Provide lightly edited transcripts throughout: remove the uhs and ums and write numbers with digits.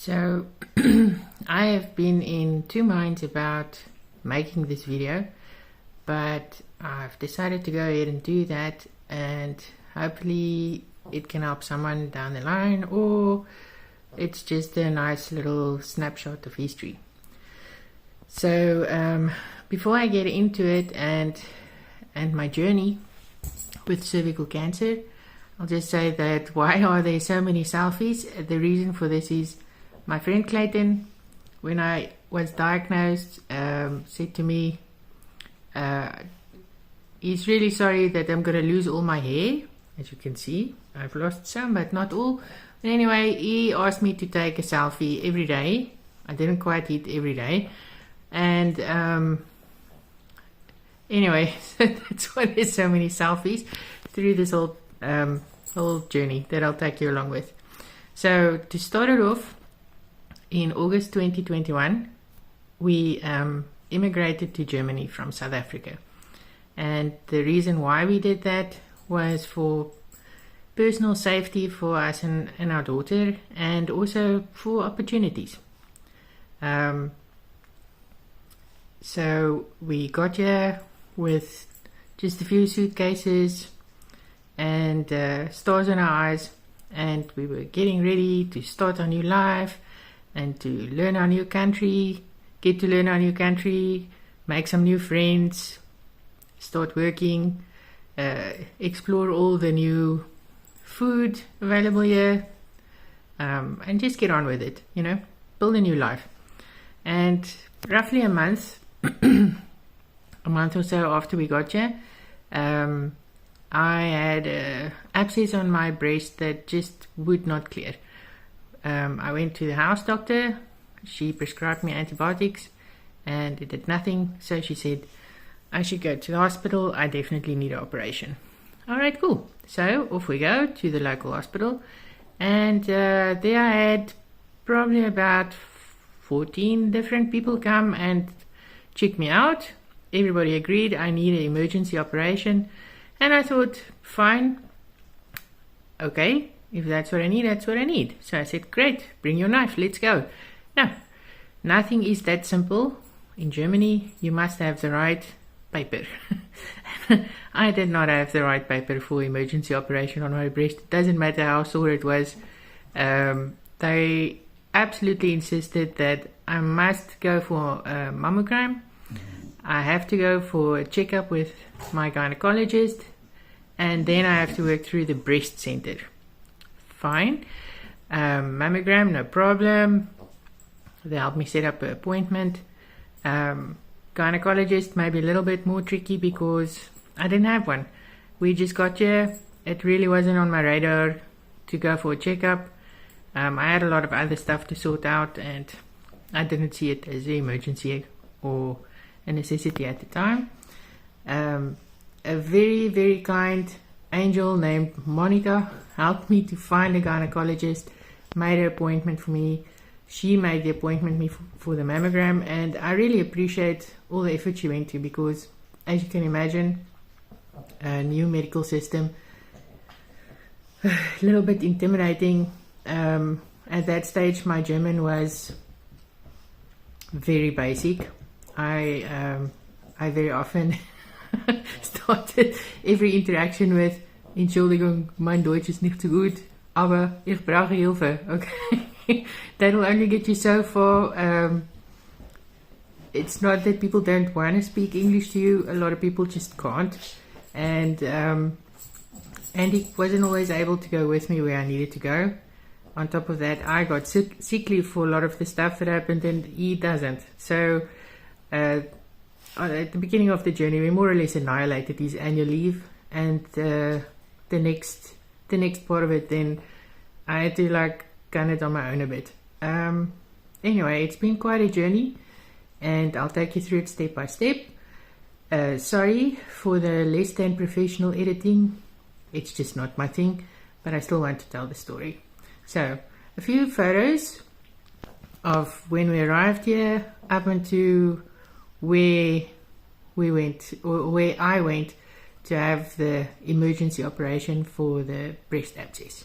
So I have been in two minds about making this video, but I've decided to go ahead and do that, and hopefully it can help someone down the line, or it's just a nice little snapshot of history. So before I get into it and my journey with cervical cancer, I'll just say that why are there so many selfies? The reason for this is my friend Clayton, when I was diagnosed, said to me, he's really sorry that I'm going to lose all my hair. As you can see, I've lost some, but not all. But anyway, he asked me to take a selfie every day. I didn't quite hit every day. And anyway, that's why there's so many selfies through this whole journey that I'll take you along with. So to start it off, in August 2021, we immigrated to Germany from South Africa. And the reason why we did that was for personal safety for us and our daughter, and also for opportunities. So we got here with just a few suitcases and stars in our eyes, and we were getting ready to start our new life and to learn our new country, get to learn our new country, make some new friends, start working, explore all the new food available here, and just get on with it, you know, build a new life. And roughly a month or so after we got here, I had an abscess on my breast that just would not clear. I went to the house doctor. She prescribed me antibiotics and it did nothing, so she said I should go to the hospital. I definitely need an operation. Alright, cool. So off we go to the local hospital, and there I had probably about 14 different people come and check me out. Everybody agreed I need an emergency operation, and I thought, fine, okay, if that's what I need, that's what I need. So I said, great, bring your knife, let's go. Now, nothing is that simple. In Germany, you must have the right paper. I did not have the right paper for emergency operation on my breast. It doesn't matter how sore it was. They absolutely insisted that I must go for a mammogram. I have to go for a checkup with my gynecologist, and then I have to work through the breast center. Fine. Mammogram, no problem. They helped me set up an appointment. Gynecologist maybe a little bit more tricky because I didn't have one. We just got here. It really wasn't on my radar to go for a checkup. I had a lot of other stuff to sort out, and I didn't see it as an emergency or a necessity at the time. A very, very kind angel named Monica helped me to find a gynecologist, made an appointment for me. She made the appointment for the mammogram, and I really appreciate all the effort she went to, because as you can imagine, a new medical system, a little bit intimidating. At that stage my German was very basic. I very often started every interaction with Entschuldigung, mein Deutsch ist nicht so gut, aber ich brauche Hilfe. Okay, that will only get you so far. It's not that people don't want to speak English to you. A lot of people just can't. And he wasn't always able to go with me where I needed to go. On top of that, I got sick leave for a lot of the stuff that happened, and he doesn't. So at the beginning of the journey, we more or less annihilated his annual leave, and the next part of it, then I had to like gun it on my own a bit. Anyway, it's been quite a journey, and I'll take you through it step by step. Sorry for the less than professional editing. It's just not my thing, but I still want to tell the story. So, a few photos of when we arrived here up into where we went, or where I went to have the emergency operation for the breast abscess.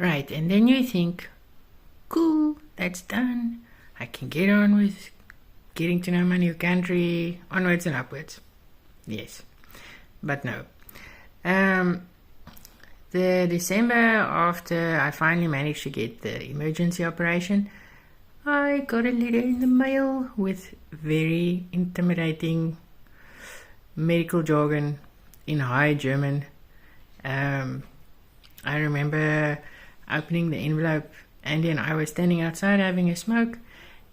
Right, and then you think, cool, that's done. I can get on with getting to know my new country, onwards and upwards. Yes, but no. The December after I finally managed to get the emergency operation, I got a letter in the mail with very intimidating medical jargon in high German. I remember opening the envelope. Andy and I were standing outside having a smoke,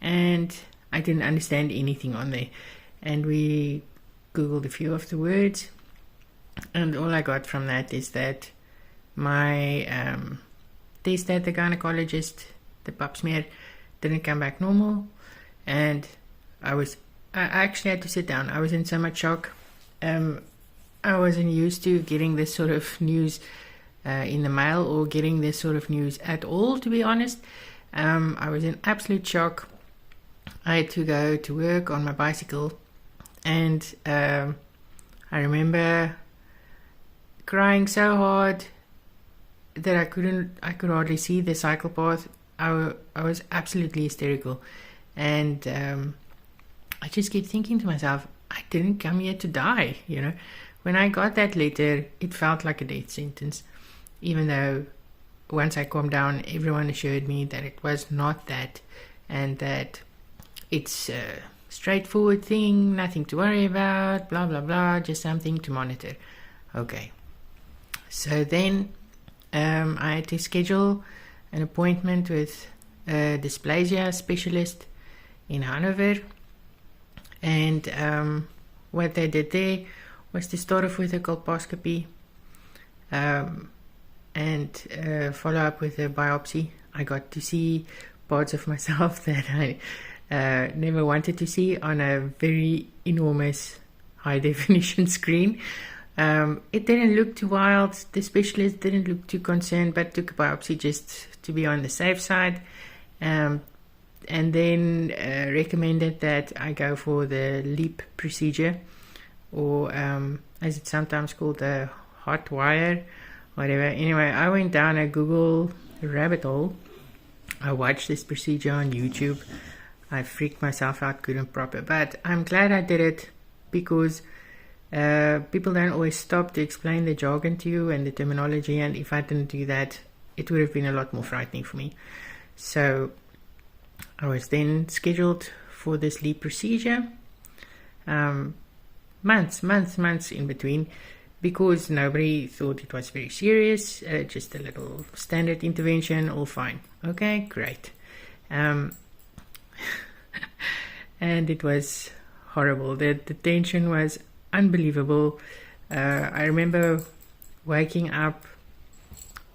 and I didn't understand anything on there. And we Googled a few of the words, and all I got from that is that my test at the gynecologist, the pap smear, didn't come back normal, and I actually had to sit down. I was in so much shock. I wasn't used to getting this sort of news in the mail, or getting this sort of news at all, to be honest. I was in absolute shock. I had to go to work on my bicycle, and I remember crying so hard that I could hardly see the cycle path. I was absolutely hysterical, and I just kept thinking to myself, I didn't come here to die, you know. When I got that letter, it felt like a death sentence, even though once I calmed down, everyone assured me that it was not that, and that it's a straightforward thing, nothing to worry about, blah blah blah, just something to monitor. Okay, so then I had to schedule an appointment with a dysplasia specialist in Hanover, and what they did there was to start off with a colposcopy and follow up with a biopsy. I got to see parts of myself that I never wanted to see on a very enormous high definition screen. It didn't look too wild. The specialist didn't look too concerned, but took a biopsy just to be on the safe side, and then recommended that I go for the LEEP procedure, or as it's sometimes called, the hot wire, whatever. Anyway, I went down a Google rabbit hole. I watched this procedure on YouTube. I freaked myself out, couldn't proper, but I'm glad I did it, because people don't always stop to explain the jargon to you and the terminology, and if I didn't do that, it would have been a lot more frightening for me. So I was then scheduled for this LEEP procedure, months in between, because nobody thought it was very serious, just a little standard intervention, all fine. Okay, great. And it was horrible. The tension was unbelievable. I remember waking up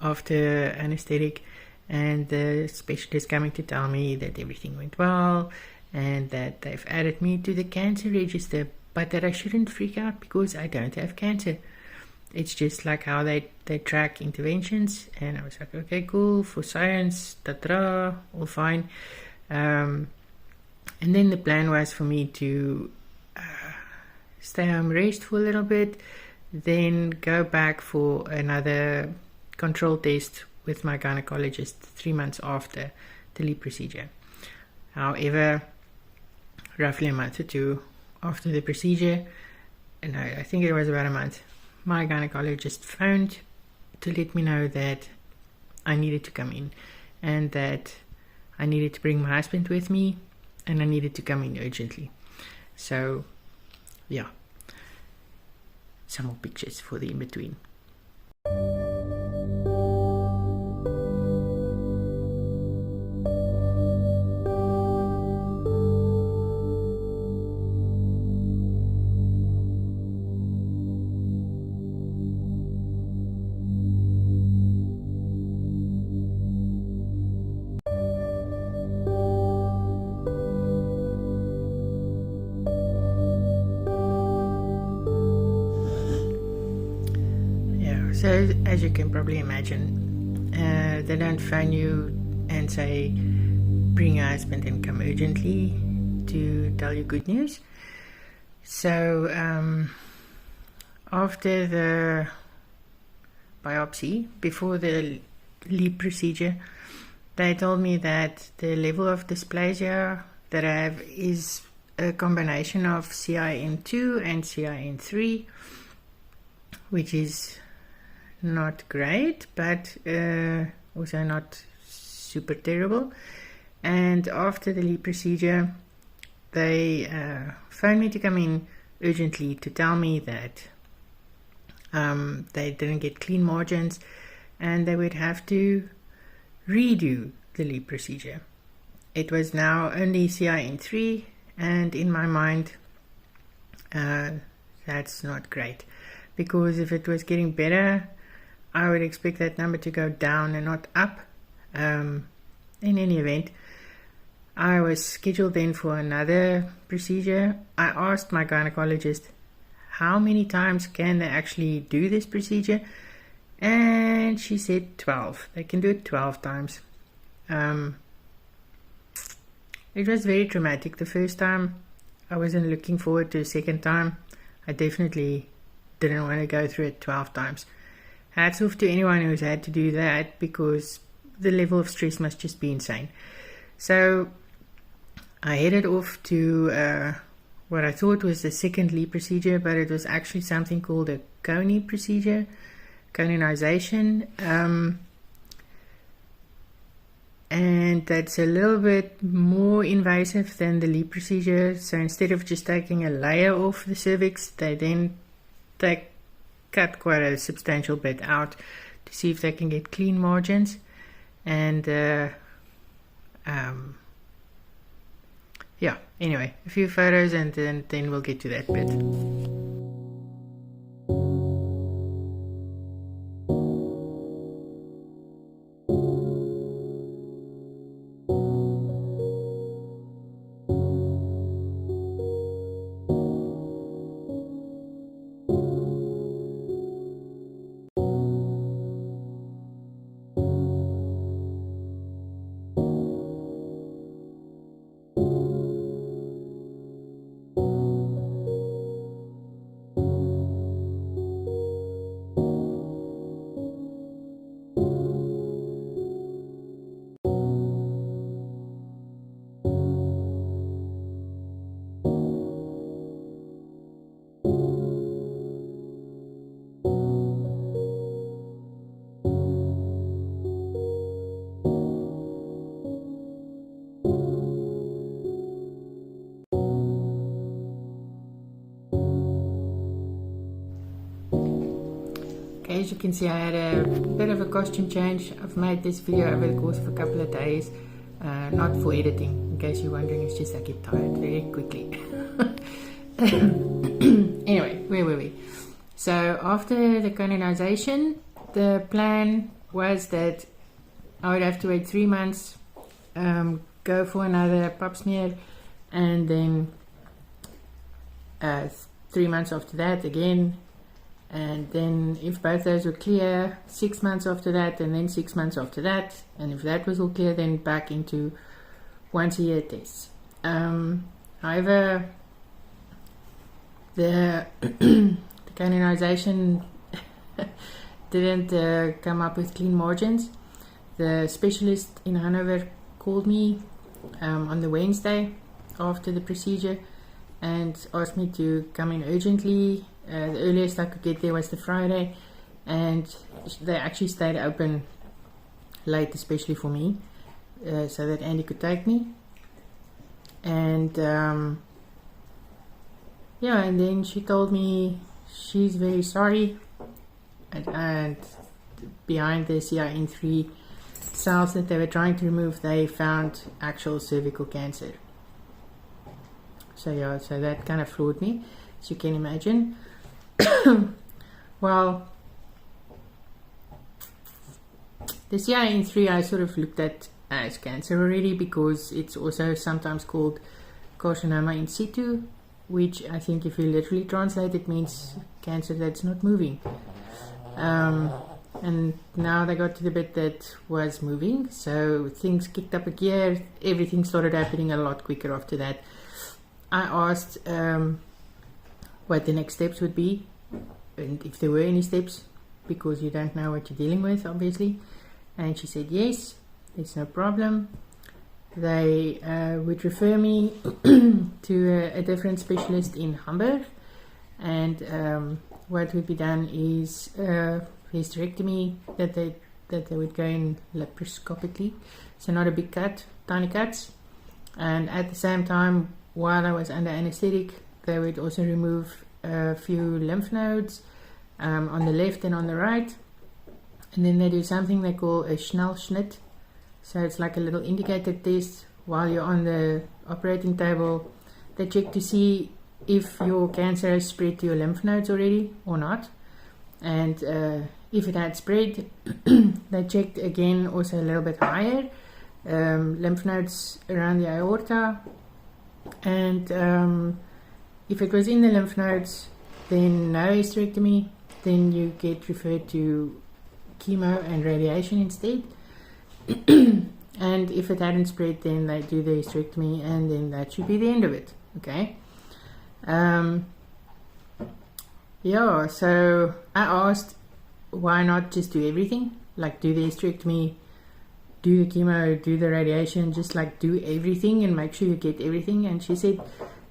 after anesthetic, and the specialist coming to tell me that everything went well, and that they've added me to the cancer register, but that I shouldn't freak out because I don't have cancer. It's just like how they track interventions. And I was like, okay, cool, for science, all fine. And then the plan was for me to stay home, rest for a little bit, then go back for another control test with my gynecologist 3 months after the LEEP procedure. However, roughly a month or two after the procedure, and I think it was about a month, my gynecologist phoned to let me know that I needed to come in, and that I needed to bring my husband with me, and I needed to come in urgently. So yeah, some more pictures for the in-between. So, as you can probably imagine, they don't phone you and say, bring your husband and come urgently to tell you good news. So, after the biopsy, before the LEEP procedure, they told me that the level of dysplasia that I have is a combination of CIN2 and CIN3, which is not great, but also not super terrible. And after the LEEP procedure, they phoned me to come in urgently to tell me that they didn't get clean margins and they would have to redo the LEEP procedure. It was now only CIN3, and in my mind that's not great, because if it was getting better, I would expect that number to go down and not up. In any event, I was scheduled then for another procedure. I asked my gynecologist how many times can they actually do this procedure, and she said 12. They can do it 12 times. It was very traumatic the first time. I wasn't looking forward to a second time. I definitely didn't want to go through it 12 times. Hats off to anyone who's had to do that, because the level of stress must just be insane. So I headed off to what I thought was the second LEEP procedure, but it was actually something called a coni procedure, conionization. And that's a little bit more invasive than the LEEP procedure. So instead of just taking a layer off the cervix, they then cut quite a substantial bit out to see if they can get clean margins. And yeah, anyway, a few photos and then we'll get to that bit. As you can see, I had a bit of a costume change. I've made this video over the course of a couple of days, not for editing, in case you're wondering. It's just I get tired very quickly. Anyway, where were we? So after the conionization, the plan was that I would have to wait 3 months, go for another pap smear, and then 3 months after that again. And then if both those were clear, 6 months after that, and then 6 months after that, and if that was all clear, then back into once a year tests. However, the canonization didn't come up with clean margins. The specialist in Hanover called me on the Wednesday after the procedure and asked me to come in urgently. The earliest I could get there was the Friday, and they actually stayed open late, especially for me, so that Andy could take me. And yeah, and then she told me she's very sorry, and behind the CIN3 cells that they were trying to remove, they found actual cervical cancer. So yeah, so that kind of floored me, as you can imagine. Well, the CIN3 I sort of looked at as cancer already, because it's also sometimes called carcinoma in situ, which I think if you literally translate it means cancer that's not moving. And now they got to the bit that was moving, so things kicked up a gear. Everything started happening a lot quicker after that. I asked what the next steps would be, and if there were any steps, because you don't know what you're dealing with, obviously. And she said, yes, it's no problem. They would refer me to a different specialist in Hamburg. And what would be done is hysterectomy that they would go in laparoscopically. So not a big cut, tiny cuts. And at the same time, while I was under anesthetic, they would also remove a few lymph nodes on the left and on the right. And then they do something they call a Schnellschnitt. So it's like a little indicator test while you're on the operating table. They check to see if your cancer has spread to your lymph nodes already or not. And if it had spread, they checked again also a little bit higher. Lymph nodes around the aorta. And if it was in the lymph nodes, then no hysterectomy. Then you get referred to chemo and radiation instead. And if it hadn't spread, then they do the hysterectomy, and then that should be the end of it. Okay. Yeah, so I asked, why not just do everything? Like do the hysterectomy, do the chemo, do the radiation, just like do everything and make sure you get everything. And she said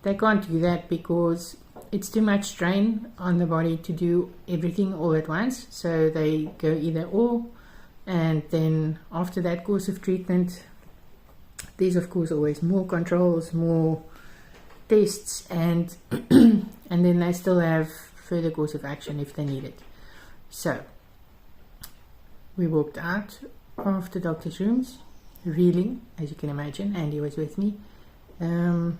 they can't do that because it's too much strain on the body to do everything all at once. So they go either or. And then after that course of treatment, there's of course always more controls, more tests, and and then they still have further course of action if they need it. So we walked out of the doctor's rooms, reeling, as you can imagine. Andy was with me. Yeah,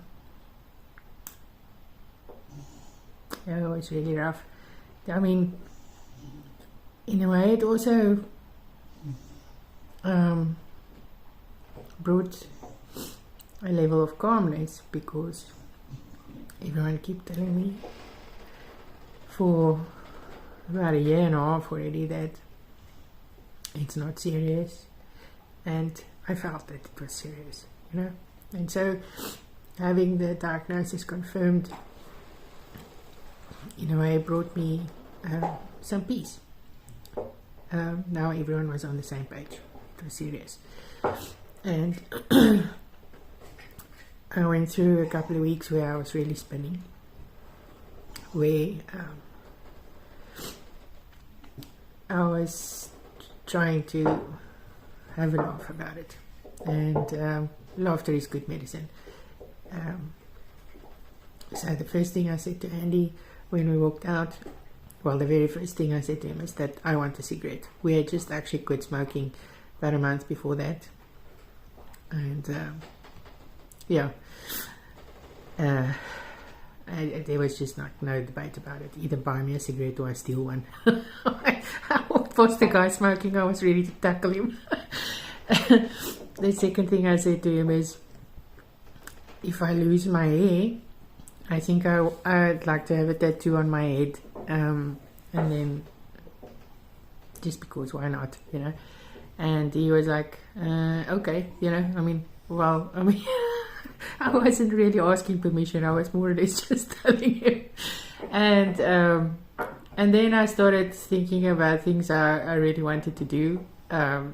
it was really rough. I mean, in a way, it also brought a level of calmness, because everyone kept telling me for about a year and a half already that it's not serious, and I felt that it was serious, you know. And so having the diagnosis confirmed in a way brought me some peace. Now everyone was on the same page. It was serious. And I went through a couple of weeks where I was really spinning, where I was trying to have a laugh about it, and laughter is good medicine. So the first thing I said to Andy when we walked out, well, the very first thing I said to him is that I want a cigarette. We had just actually quit smoking about a month before that, and yeah, there was just no debate about it. Either buy me a cigarette or I steal one. I walked past the guy smoking, I was ready to tackle him. The second thing I said to him is, if I lose my hair, I think I'd like to have a tattoo on my head, and then just because, why not, you know? And he was like, okay, you know, I mean, I wasn't really asking permission. I was more or less just telling him. And then I started thinking about things I really wanted to do. I'm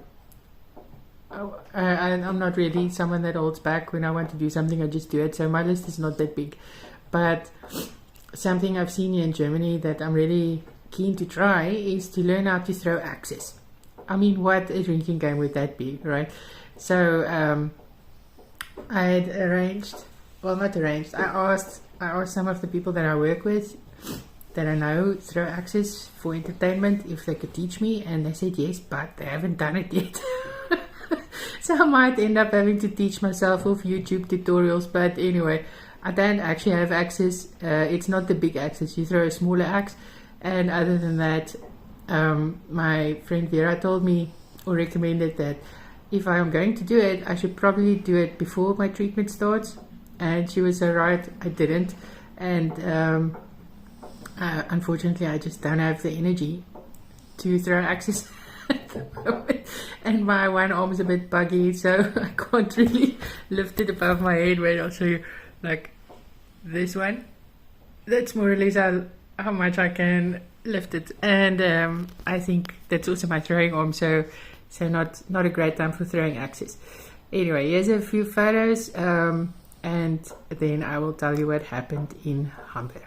not really someone that holds back. When I want to do something, I just do it. So my list is not that big. But something I've seen here in Germany that I'm really keen to try is to learn how to throw axes. I mean, what a drinking game would that be, right? So I had arranged, well, not arranged, I asked some of the people that I work with, that I know throw axes for entertainment, if they could teach me, and they said yes, but they haven't done it yet. So I might end up having to teach myself off YouTube tutorials, but anyway, I don't actually have axes. It's not the big axes, you throw a smaller axe. And other than that, my friend Vera told me, or recommended, that if I'm going to do it, I should probably do it before my treatment starts. And she was so right, I didn't. And unfortunately, I just don't have the energy to throw axes at the moment. And my one arm is a bit buggy, so I can't really lift it above my head. Wait, I'll show you. Like this one. That's more or less how much I can lift it. And I think that's also my throwing arm. So So not a great time for throwing axes. Anyway, here's a few photos, and then I will tell you what happened in Hamburg.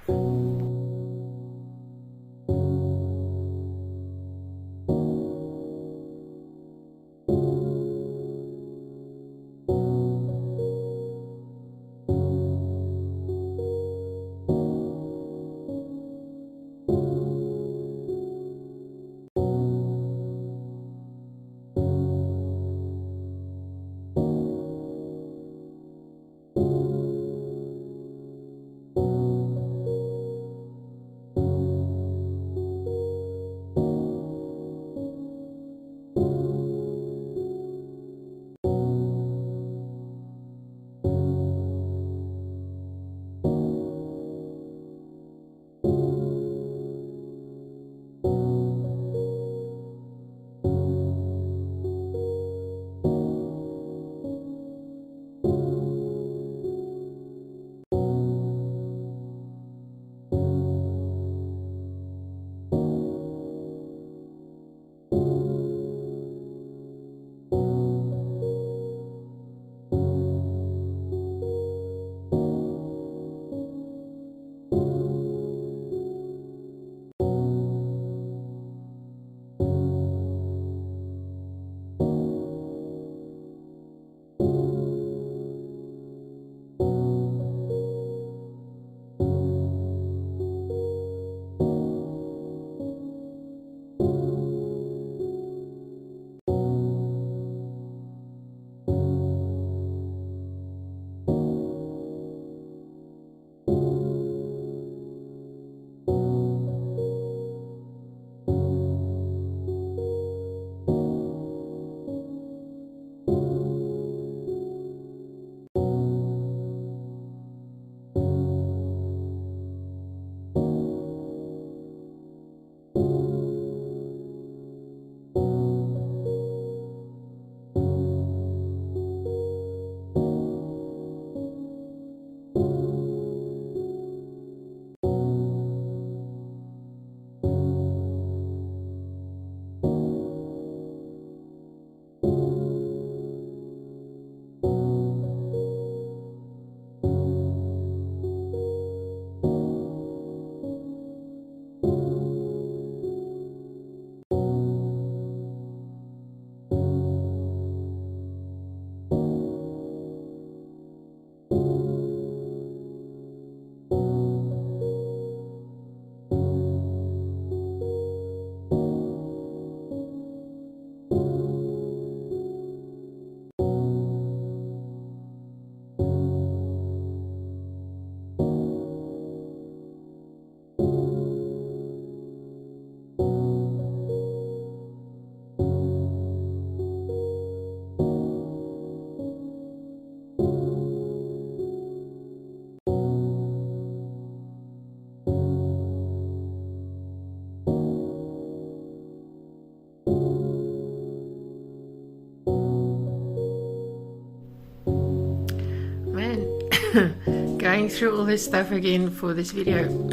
Going through all this stuff again for this video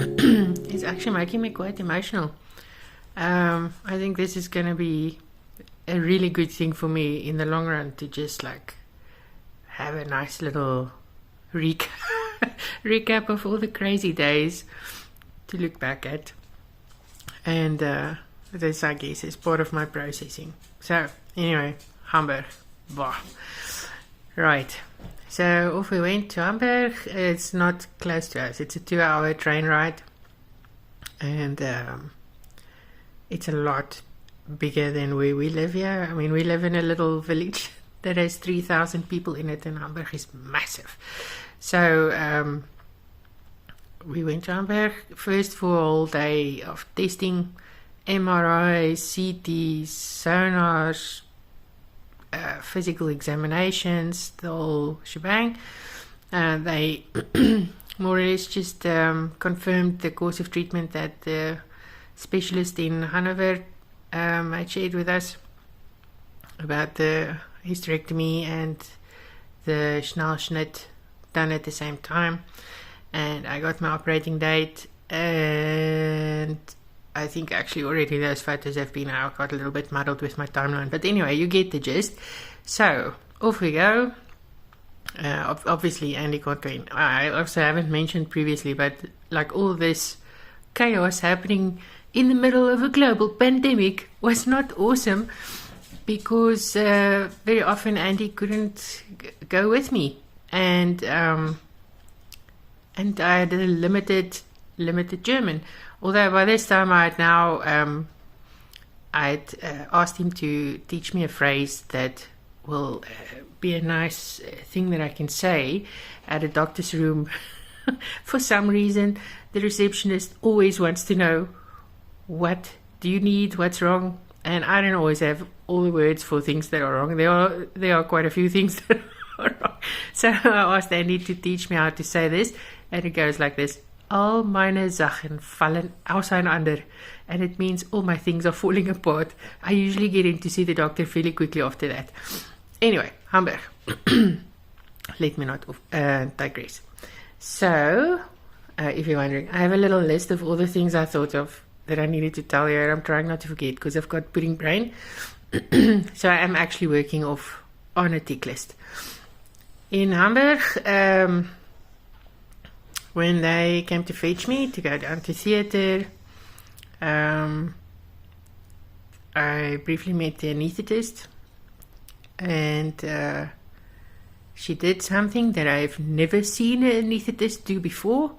is actually making me quite emotional. I think this is going to be a really good thing for me in the long run, to just like have a nice little recap of all the crazy days to look back at, and this, I guess, is part of my processing. So anyway, Hamburg. Bah. Right, so off we went to Hamburg. It's not close to us, it's a 2-hour train ride, and it's a lot bigger than where we live here. I mean, we live in a little village that has 3,000 people in it, and Hamburg is massive. So we went to Hamburg first for a whole day of testing, MRIs, CTs, sonars, physical examinations, the whole shebang. They more or less just confirmed the course of treatment that the specialist in Hanover had shared with us about the hysterectomy and the Schnellschnitt done at the same time. And I got my operating date, and I think actually already those photos have been out. Got a little bit muddled with my timeline. But anyway, you get the gist. So, off we go. Obviously, Andy can't go in. I also haven't mentioned previously, but like all this chaos happening in the middle of a global pandemic was not awesome because very often Andy couldn't go with me. And I had a limited German. Although by this time I'd asked him to teach me a phrase that will be a nice thing that I can say at a doctor's room. For some reason, the receptionist always wants to know, what do you need, what's wrong? And I don't always have all the words for things that are wrong. There are quite a few things that are wrong. So I asked Andy to teach me how to say this, and it goes like this: All meine Sachen fallen auseinander. And it means all my things are falling apart. I usually get in to see the doctor fairly quickly after that. Anyway, Hamburg. Let me not digress. So, if you're wondering, I have a little list of all the things I thought of that I needed to tell you, and I'm trying not to forget because I've got pudding brain. So I am actually working off on a tick list. In Hamburg, when they came to fetch me to go down to theatre, I briefly met the anaesthetist, and she did something that I've never seen an anaesthetist do before,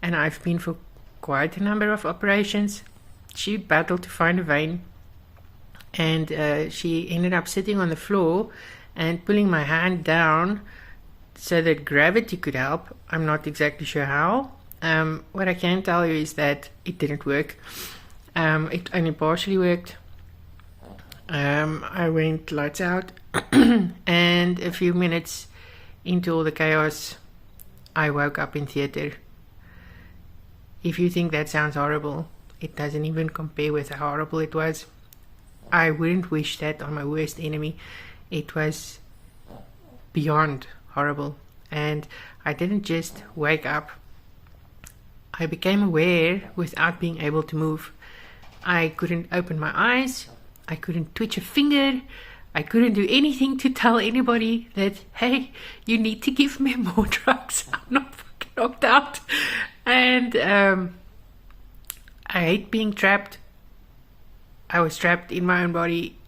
and I've been for quite a number of operations. She battled to find a vein, and she ended up sitting on the floor and pulling my hand down so that gravity could help. I'm not exactly sure how. What I can tell you is that it didn't work. It only partially worked. I went lights out, and a few minutes into all the chaos, I woke up in theatre. If you think that sounds horrible, it doesn't even compare with how horrible it was. I wouldn't wish that on my worst enemy. It was beyond horrible. And I didn't just wake up. I became aware without being able to move. I couldn't open my eyes. I couldn't twitch a finger. I couldn't do anything to tell anybody that, hey, you need to give me more drugs. I'm not fucking knocked out. And I hate being trapped. I was trapped in my own body.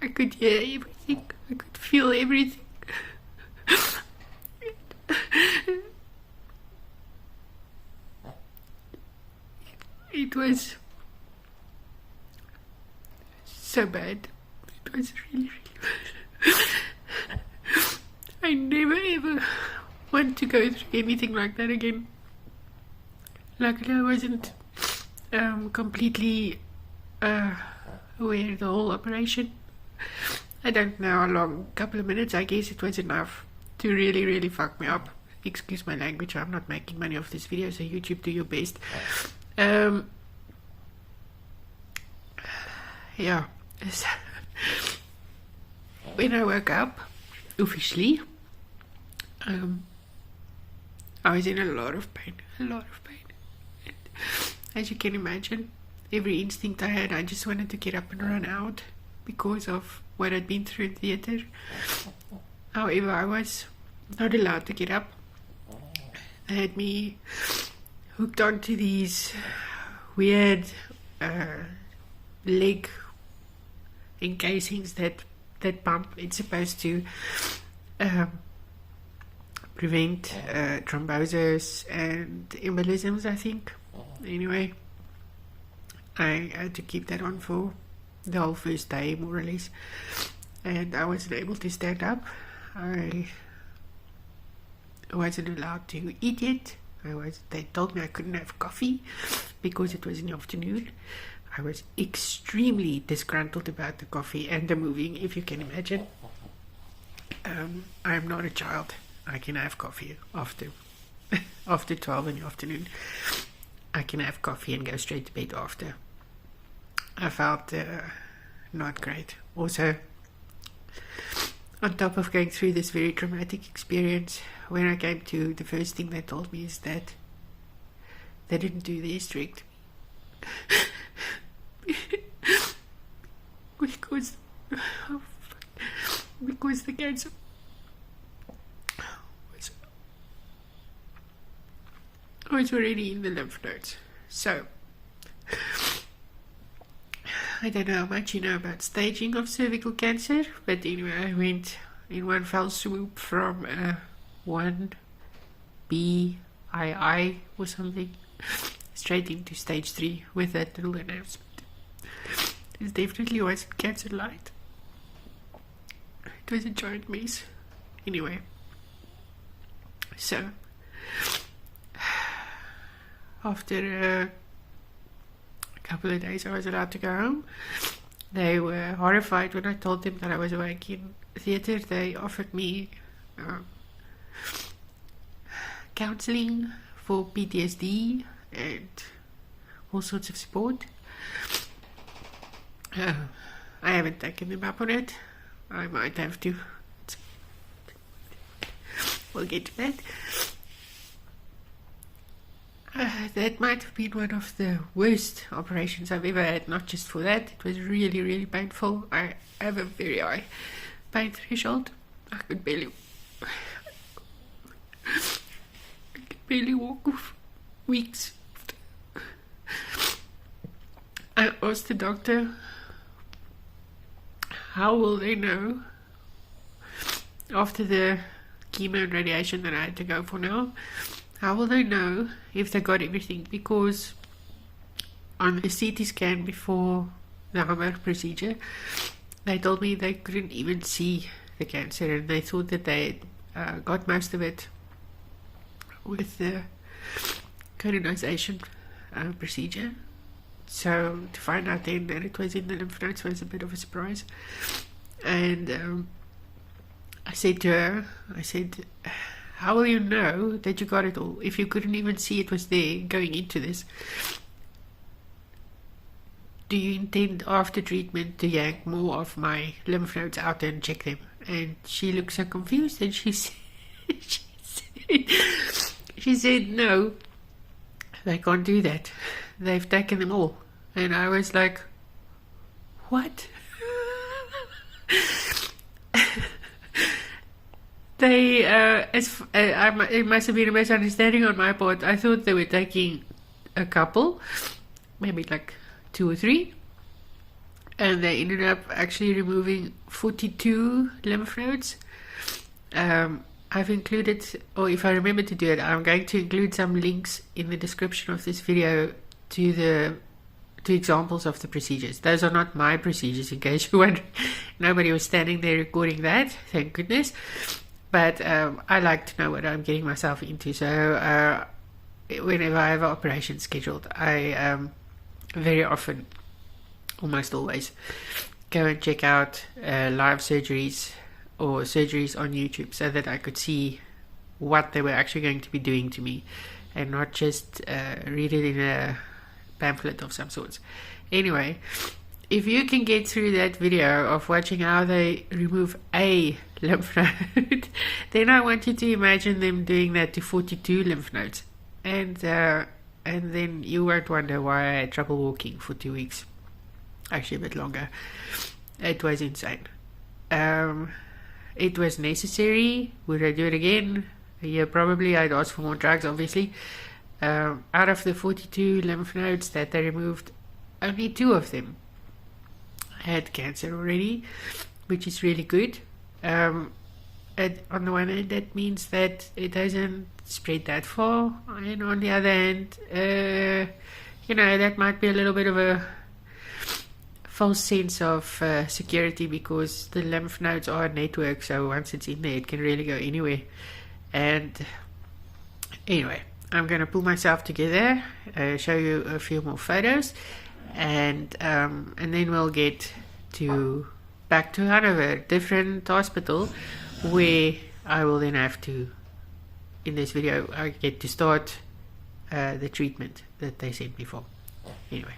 I could hear everything. I could feel everything. It was so bad. It was really, really bad. I never ever want to go through anything like that again. Luckily, I wasn't completely aware of the whole operation. I don't know how long, a couple of minutes, I guess it was enough to really, really fuck me up. Excuse my language, I'm not making money off this video, so YouTube, do your best. Yeah. When I woke up, officially, I was in a lot of pain. And as you can imagine, every instinct I had, I just wanted to get up and run out because of what I'd been through in theatre. However, I was not allowed to get up. They had me hooked onto these weird leg encasings that pump. It's supposed to prevent thrombosis and embolisms, I think. Anyway, I had to keep that on for the whole first day, more or less, and I wasn't able to stand up. I wasn't allowed to eat yet. They told me I couldn't have coffee because it was in the afternoon. I was extremely disgruntled about the coffee and the moving, if you can imagine. I'm not a child. I can have coffee after 12 in the afternoon. I can have coffee and go straight to bed after. I felt not great. Also, on top of going through this very traumatic experience, when I came to, the first thing they told me is that they didn't do the hysterectomy. because the cancer was already in the lymph nodes. So I don't know how much you know about staging of cervical cancer, but anyway, I went in one fell swoop from 1BII or something straight into stage 3 with that little announcement. It definitely wasn't cancer light. It was a giant mess. Anyway, so after a couple of days I was allowed to go home. They were horrified when I told them that I was awake in theatre. They offered me counseling for PTSD and all sorts of support. I haven't taken them up on it. I might have to. We'll get to that. That might have been one of the worst operations I've ever had, not just for that. It was really, really painful. I have a very high pain threshold. I could barely walk for weeks. I asked the doctor, how will they know after the chemo and radiation that I had to go for now? How will they know if they got everything? Because on the CT scan before the Hammer procedure, they told me they couldn't even see the cancer, and they thought that they got most of it with the colonization procedure. So to find out then that it was in the lymph nodes was a bit of a surprise. And I said to her, how will you know that you got it all if you couldn't even see it was there going into this? Do you intend after treatment to yank more of my lymph nodes out and check them? And she looked so confused, and she said, no, they can't do that. They've taken them all. And I was like, what? It must have been a misunderstanding on my part. I thought they were taking a couple, maybe like 2 or 3, and they ended up actually removing 42 lymph nodes. I've included, or if I remember to do it, I'm going to include some links in the description of this video to examples of the procedures. Those are not my procedures, in case you're wondering. Nobody was standing there recording that, thank goodness. But I like to know what I'm getting myself into. So whenever I have an operation scheduled, I very often, almost always, go and check out live surgeries or surgeries on YouTube, so that I could see what they were actually going to be doing to me, and not just read it in a pamphlet of some sorts. Anyway, if you can get through that video of watching how they remove a lymph node, then I want you to imagine them doing that to 42 lymph nodes, and then you won't wonder why I had trouble walking for 2 weeks, actually a bit longer. It was insane. It was necessary. Would I do it again? Yeah, probably. I'd ask for more drugs, obviously. Out of the 42 lymph nodes that they removed, only 2 of them had cancer already, which is really good. On the one hand, that means that it hasn't spread that far, and on the other hand, that might be a little bit of a false sense of security, because the lymph nodes are a network, so once it's in there, it can really go anywhere. And anyway, I'm going to pull myself together, show you a few more photos, and then we'll get back to Hanover, different hospital, where I will then have to, in this video, I get to start the treatment that they sent me for. Anyway.